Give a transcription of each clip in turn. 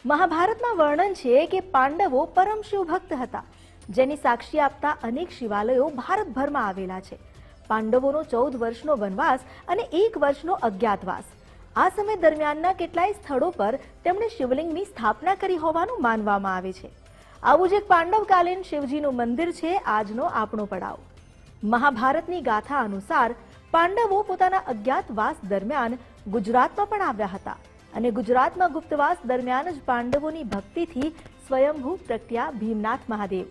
મહાભારતમાં વર્ણન છે કે પાંડવો પરમ શિવ ભક્ત હતા, જેની સાક્ષી આપતા અનેક શિવાલયો ભારતભરમાં આવેલા છે. પાંડવોનો 14 વર્ષનો વનવાસ અને 1 વર્ષનો અજ્ઞાતવાસ. આ સમય દરમિયાનના કેટલાય સ્થળો પર તેમણે શિવલિંગની સ્થાપના કરી હોવાનું માનવામાં આવે છે. આવું જ એક પાંડવકાલીન શિવજીનું મંદિર છે આજનો આપણો પડાવ. મહાભારતની ગાથા અનુસાર પાંડવો પોતાના અજ્ઞાતવાસ દરમિયાન ગુજરાતમાં પણ આવ્યા હતા અને ગુજરાતમાં ગુપ્તવાસ દરમિયાન જ પાંડવોની ભક્તિથી સ્વયંભૂ પ્રગટ્યા ભીમનાથ મહાદેવ.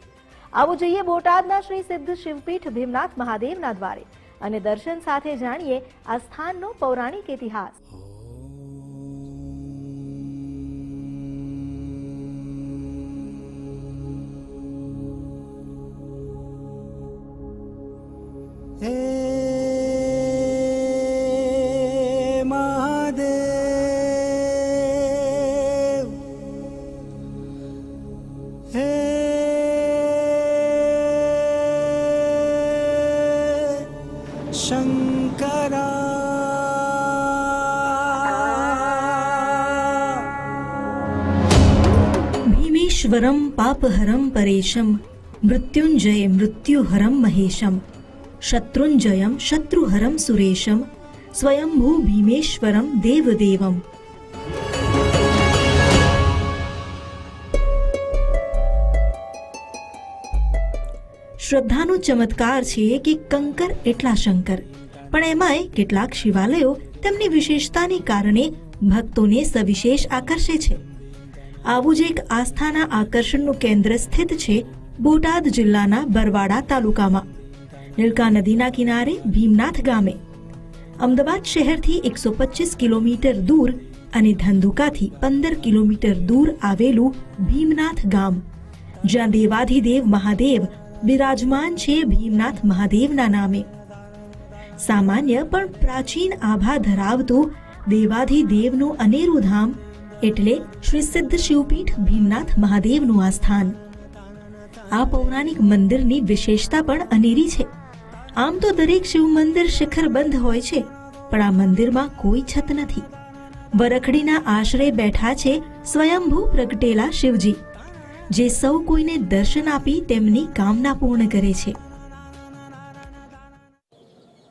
આવો જોઈએ બોટાદના શ્રી સિદ્ધ શિવપીઠ ભીમનાથ મહાદેવના દ્વારે અને દર્શન સાથે જાણીએ આ સ્થાનનો પૌરાણિક ઇતિહાસ. शंकरा भीमेश्वरं पापहरं परेशं मृत्युंजय मृत्युहरं महेशं शत्रुंजयं शत्रुहरं सुरेशं स्वयंभू भीमेश्वरं देवदेवम्. શ્રદ્ધાનો ચમત્કાર છે કે કંકર એટલા શંકર, પણ એમાંય કેટલાક શિવાલયો તેમની વિશેષતાને કારણે ભક્તોને સવિશેષ આકર્ષે છે. આવું જ એક આસ્થાના આકર્ષણનું કેન્દ્ર સ્થિત છે બોટાદ જિલ્લાના બરવાડા તાલુકામાં નીલકા નદીના કિનારે ભીમનાથ ગામે. અમદાવાદ શહેરથી 125 કિલોમીટર દૂર અને ધંધુકાથી 15 કિલોમીટર દૂર આવેલું ભીમનાથ ગામ, જ્યાં દેવાધિદેવ મહાદેવ બિરાજમાન છે ભીમનાથ મહાદેવના નામે. સામાન્ય પણ પ્રાચીન આભા ધરાવતું દેવાધિદેવનું અનેરું ધામ એટલે શ્રી સિદ્ધ શિવપીઠ ભીમનાથ મહાદેવનું આ સ્થાન. આ પૌરાણિક મંદિરની વિશેષતા પણ અનેરી છે. આમ તો દરેક શિવ મંદિર શિખરબંધ હોય છે, પણ આ મંદિરમાં કોઈ છત નથી. વરખડીના આશરે બેઠા છે સ્વયંભૂ પ્રગટેલા શિવજી, જે સૌ કોઈને દર્શન આપી તેમની કામના પૂર્ણ કરે છે.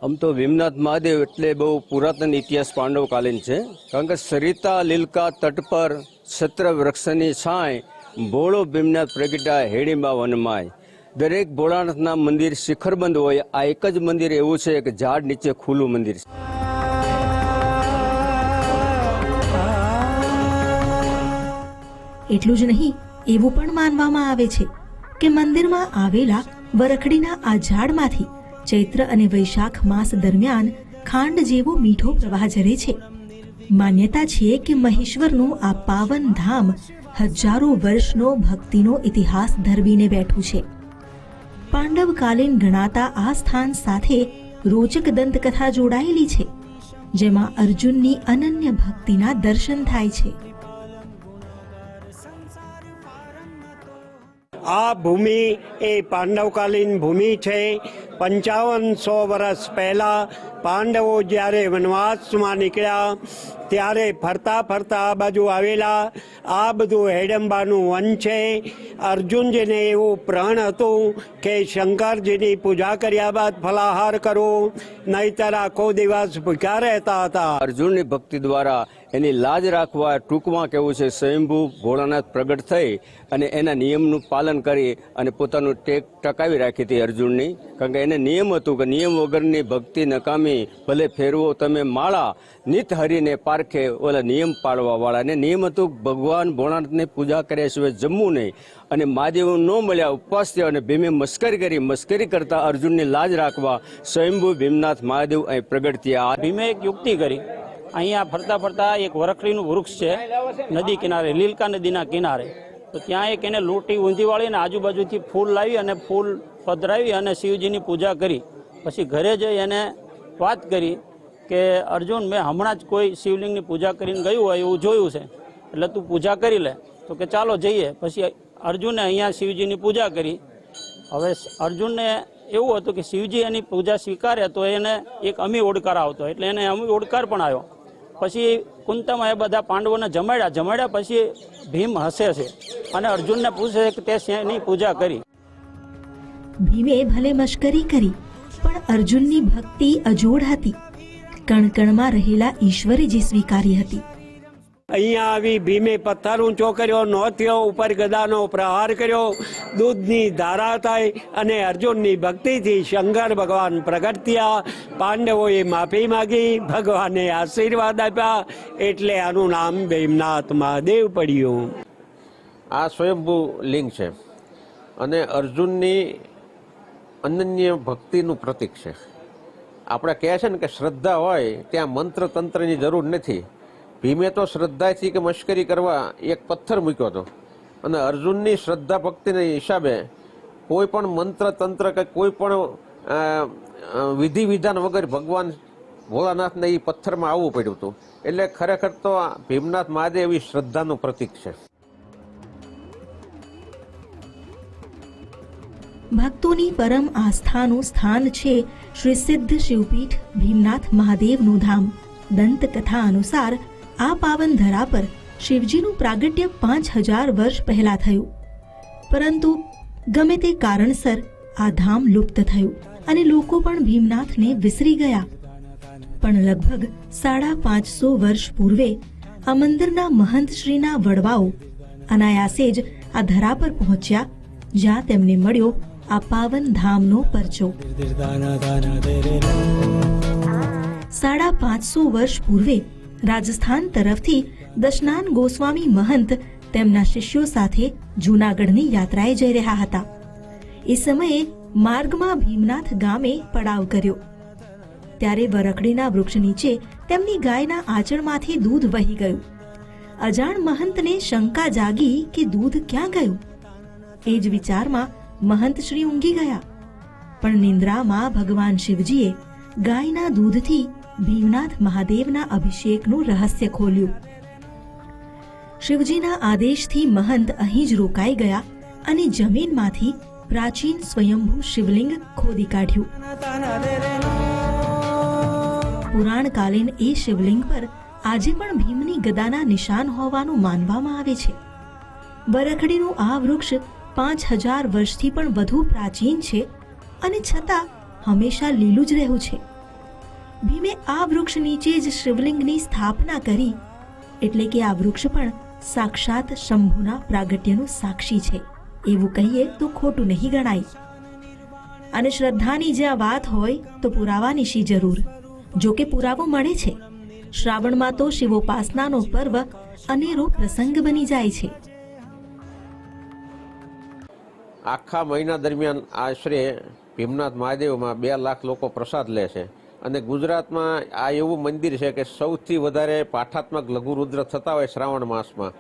આમ તો ભીમનાથ મહાદેવ એટલે બહુ પુરાતન ઇતિહાસ પાંડવકાલીન છે, કારણ કે સરિતા લીલકા તટ પર છત્ર વૃક્ષની છાંય ભોળો ભીમનાથ પ્રગટા હેડીમાં વનમાય. દરેક ભોળાનાથના મંદિર શિખરબંધ હોય, આ એક જ મંદિર એવું છે કે ઝાડ નીચે ખુલ્લું મંદિર છે. એટલું જ નહીં, એવું પણ માનવામાં આવે છે કે મંદિરમાં આવેલા વરખડીના આ ઝાડમાંથી ચૈત્ર અને વૈશાખ માસ દરમિયાન ખાંડ જેવો મીઠો પ્રવાહ ઝરે છે. માન્યતા છે કે મહેશ્વરનું આ પાવન ધામ હજારો વર્ષનો ભક્તિનો ઇતિહાસ ધરવીને બેઠું છે. પાંડવકાલીન ગણાતા આ સ્થાન સાથે રોચક દંતકથા જોડાયેલી છે, જેમાં અર્જુનની અનન્ય ભક્તિના દર્શન થાય છે. આ ભૂમિ એ પાંડવકાલીન ભૂમિ છે. 5500 વર્ષ પહેલાં પાંડવો જ્યારે વનવાસમાં નીકળ્યા ત્યારે ફરતા ફરતા આ બાજુ આવેલા. આ બધું હેડંબાનું વન છે. અર્જુનજીને એવું પ્રણ હતું કે શંકરજીની પૂજા કર્યા બાદ ફલાહાર કરો, નહીતર આખો દિવસ ભૂખ્યા રહેતા હતા. અર્જુનની ભક્તિ દ્વારા એની લાજ રાખવા, ટૂંકમાં કેવું છે, સ્વયંભૂ ભોળાનાથ પ્રગટ થઈ અને એના નિયમનું પાલન કરી અને પોતાનું ટેક ટકાવી રાખી હતી અર્જુનની. કારણ કે એને નિયમ હતું કે નિયમ વગરની ભક્તિ નકામી, ભલે ફેરવો તમે માળા, નિત હરીને પારખે ઓલા નિયમ પાળવા વાળા. ને નિયમ હતું ભગવાન ભોળાનાથની પૂજા કર્યા સિવાય જમવું નહીં. અને મહાદેવ ન મળ્યા, ઉપવાસ થયા અને ભીમે મસ્કરી કરી. મસ્કરી કરતા અર્જુનની લાજ રાખવા સ્વયંભૂ ભીમનાથ મહાદેવ અહીં પ્રગટ થયા. ભીમે એક યુક્તિ કરી. અહીંયા ફરતા ફરતા એક વરખડીનું વૃક્ષ છે નદી કિનારે, લીલકા નદીના કિનારે. તો ત્યાં એક એને લોટી ઊંધી વાળી અને આજુબાજુથી ફૂલ લાવી અને ફૂલ પધરાવી અને શિવજીની પૂજા કરી. પછી ઘરે જઈ એને વાત કરી કે અર્જુન, મેં હમણાં જ કોઈ શિવલિંગની પૂજા કરીને ગયું હોય એવું જોયું છે, એટલે તું પૂજા કરી લે. તો કે ચાલો જઈએ. પછી અર્જુને અહીંયા શિવજીની પૂજા કરી. હવે અર્જુનને એવું હતું કે શિવજી એની પૂજા સ્વીકારે તો એને એક અમી ઓડકાર આવતો, એટલે એને અમી ઓડકાર પણ આવ્યો. પછી કુંતામાં એ બધા પાંડવોને જમાડ્યા પછી ભીમ હસે છે અને અર્જુનને પૂછે છે કે તે શેની પૂજા કરી. ભીમે ભલે મશ્કરી કરી, પણ અર્જુનની ભક્તિ અજોડ હતી. કણકણમાં રહેલા ઈશ્વરે જે સ્વીકારી હતી. અહીંયા આવી ભીમે પથ્થર ઊંચો કર્યો, નો થયો, ઉપર ગદાનો પ્રહાર કર્યો, દૂધની ધારા થઈ અને અર્જુનની ભક્તિથી શંકર ભગવાન પ્રગટ થયા. પાંડવોએ માફી માગી, ભગવાને આશીર્વાદ આપ્યા, એટલે આનું નામ ભીમનાથ મહાદેવ પડ્યું. આ સ્વયંભૂ લિંગ છે અને અર્જુનની અનન્ય ભક્તિનું પ્રતીક છે. આપણે કહે છે ને કે શ્રદ્ધા હોય ત્યાં મંત્ર તંત્રની જરૂર નથી. ભીમે તો શ્રદ્ધાથી કે મશ્કરી કરવા એક પથ્થર મૂક્યો હતો અને અર્જુનની શ્રદ્ધા ભક્તિના હિસાબે કોઈ પણ મંત્ર તંત્ર કે કોઈ પણ વિધિ વિધાન વગર ભગવાન ભોળાનાથને એ પથ્થરમાં આવવું પડ્યું હતું. એટલે ખરેખર તો ભીમનાથ મહાદેવ એવી શ્રદ્ધાનું પ્રતીક છે. ભક્તોની પરમ આસ્થાનું સ્થાન છે શ્રી સિદ્ધ શિવપીઠ ભીમનાથ મહાદેવનું ધામ. દંતકથા અનુસાર આ પાવન ધરા પર શિવજીનું પ્રાગટ્ય 5000 વર્ષ પહેલા થયું, પરંતુ ગમે તે કારણસર આ ધામ લુપ્ત થયું અને લોકો પણ ભીમનાથને વિસરી ગયા. પણ લગભગ 550 વર્ષ પૂર્વે આ મંદિરના મહંત શ્રીના વડવાઓ અનાયાસે જ આ ધરા પર પહોંચ્યા, જ્યાં તેમને મળ્યો આ પાવન ધામનો પરચો. 550 વર્ષ પૂર્વે રાજસ્થાન તરફથી દશનાન ગોસ્વામી મહંત તેમના શિષ્યો સાથે જૂનાગઢની યાત્રાએ જઈ રહ્યા હતા. એ સમયે માર્ગમાં ભીમનાથ ગામે પડાવ કર્યો. ત્યારે વરખડીના વૃક્ષ નીચે તેમની ગાયના આંચળમાંથી દૂધ વહી ગયું. અજાણ મહંતને શંકા જાગી કે દૂધ ક્યાં ગયું. એ જ વિચારમાં મહંત શ્રી ઊંઘી ગયા, પણ નિંદ્રામાં ભગવાન શિવજીએ ગાયના દૂધથી ભીમનાથ મહાદેવના અભિષેકનું રહસ્ય ખોલ્યું. શિવજીના આદેશથી મહંત અહીં જ રોકાઈ ગયા અને જમીનમાંથી પ્રાચીન સ્વયંભૂ શિવલિંગ ખોદી કાઢ્યું. પુરાણકાલીન એ શિવલિંગ પર આજે પણ ભીમની ગદાના નિશાન હોવાનું માનવામાં આવે છે. વરખડીનું આ વૃક્ષ 5000 વર્ષથી પણ વધુ પ્રાચીન છે અને છતાં હંમેશા લીલું જ રહ્યું છે. ભીમે આ વૃક્ષ નીચે જ શિવલિંગની સ્થાપના કરી, એટલે કે આ વૃક્ષ પણ સાક્ષાત શંભુના પ્રાગટ્યનું સાક્ષી છે એવું કહીએ તો ખોટું નહીં ગણાય. અને શ્રદ્ધાની જ્યાં વાત હોય તો પુરાવાની શી જરૂર? જો કે પુરાવો મળે છે. શ્રાવણમાં તો શિવોપાસનાનો પર્વ અનેરો પ્રસંગ બની જાય છે. આખા મહિના દરમિયાન આશરે ભીમનાથ મહાદેવમાં 2 લાખ લોકો પ્રસાદ લે છે અને ગુજરાતમાં આ એવું મંદિર છે કે સૌથી વધારે પાઠાત્મક લઘુરુદ્ર થતા હોય શ્રાવણ માસમાં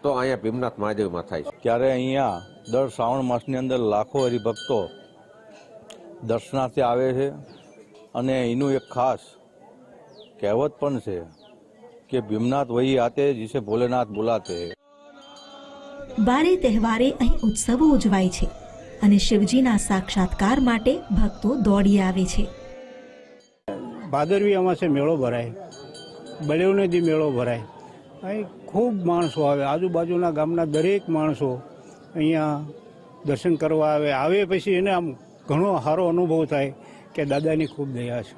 તો અહીંયા ભીમનાથ મહાદેવમાં થાય છે. ત્યારે અહીંયા દર શ્રાવણ માસની અંદર લાખો હરિભક્તો દર્શનાર્થે આવે છે અને એનું એક ખાસ કહેવત પણ છે કે ભીમનાથ વહી આતે જીસે ભોલેનાથ બોલાતે. બારે તહેવારે અહીં ઉત્સવો ઉજવાય છે અને શિવજીના સાક્ષાત્કાર માટે ભક્તો દોડી આવે છે. ભાદરવી અમાસે મેળો ભરાય, બળેવનેથી મેળો ભરાય. અહીં ખૂબ માણસો આવે, આજુબાજુના ગામના દરેક માણસો અહીંયા દર્શન કરવા આવે પછી એને આમ ઘણો સારો અનુભવ થાય કે દાદાની ખૂબ દયા છે.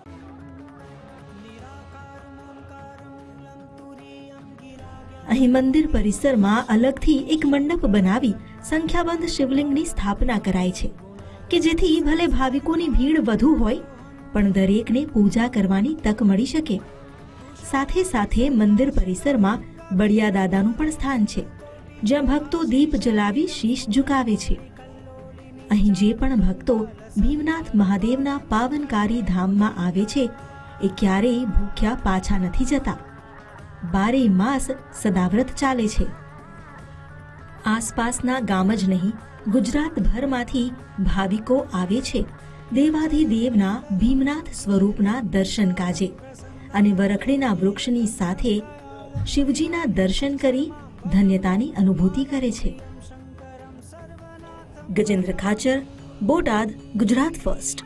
અહીં મંદિર પરિસરમાં અલગથી એક મંડપ બનાવી સંખ્યાબંધ શિવલિંગની સ્થાપના કરાય છે કે જેથી ભલે ભાવિકોની ભીડ વધુ હોય પણ દરેકને પૂજા કરવાની તક મળી શકે. સાથે સાથે મંદિર પરિસરમાં બળિયા દાદાનું પણ સ્થાન છે, જ્યાં ભક્તો દીપ જલાવી શીશ ઝુકાવે છે. અહીં જે પણ ભક્તો ભીમનાથ મહાદેવના પાવનકારી ધામમાં આવે છે એ ક્યારેય ભૂખ્યા પાછા નથી જતા. 12 માસ સદાવ્રત ચાલે છે. આસપાસના ગામ જ નહીં, ગુજરાતભરમાંથી ભાવિકો આવે છે દેવાધિદેવના ભીમનાથ સ્વરૂપના દર્શન કાજે અને વરખડીના વૃક્ષની સાથે શિવજીના દર્શન કરી ધન્યતાની અનુભૂતિ કરે છે. ગજેન્દ્ર ખાચર, બોટાદ, ગુજરાત ફર્સ્ટ.